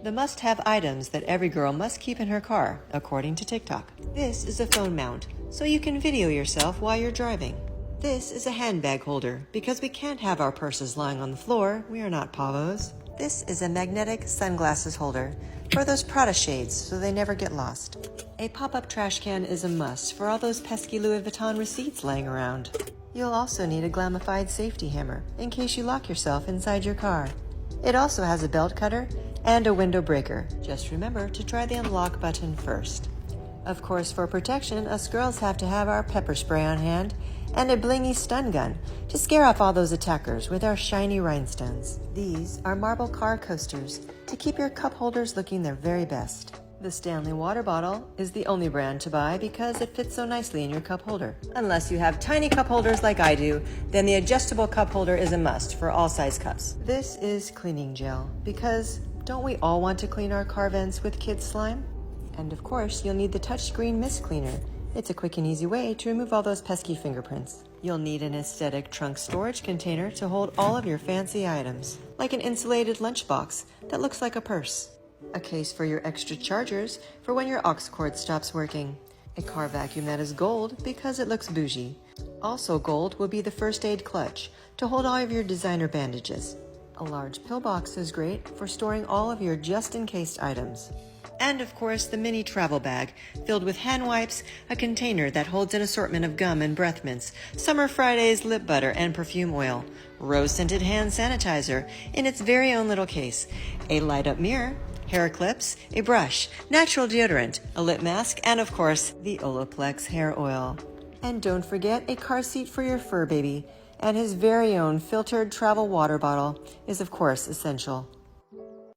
The must-have items that every girl must keep in her car, according to TikTok. This is a phone mount, so you can video yourself while you're driving. This is a handbag holder, because we can't have our purses lying on the floor. We are not pavos. This is a magnetic sunglasses holder for those Prada shades so they never get lost. A pop-up trash can is a must for all those pesky Louis Vuitton receipts laying around. You'll also need a glamified safety hammer in case you lock yourself inside your car. It also has a belt cutter and a window breaker. Just remember to try the unlock button first. Of course, for protection, us girls have to have our pepper spray on hand and a blingy stun gun to scare off all those attackers with our shiny rhinestones. These are marble car coasters to keep your cup holders looking their very best. The Stanley water bottle is the only brand to buy because it fits so nicely in your cup holder. Unless you have tiny cup holders like I do, then the adjustable cup holder is a must for all size cups. This is cleaning gel because don't we all want to clean our car vents with kid slime? And of course, you'll need the touchscreen mist cleaner. It's a quick and easy way to remove all those pesky fingerprints. You'll need an aesthetic trunk storage container to hold all of your fancy items, like an insulated lunchbox that looks like a purse. A case for your extra chargers for when your aux cord stops working. A car vacuum that is gold because it looks bougie. Also gold will be the first aid clutch to hold all of your designer bandages. A large pill box is great for storing all of your just-in-case items. And of course, the mini travel bag filled with hand wipes, a container that holds an assortment of gum and breath mints, Summer Fridays lip butter and perfume oil, rose-scented hand sanitizer in its very own little case, a light-up mirror, hair clips, a brush, natural deodorant, a lip mask, and of course, the Olaplex hair oil. And don't forget a car seat for your fur baby, and his very own filtered travel water bottle is of course essential.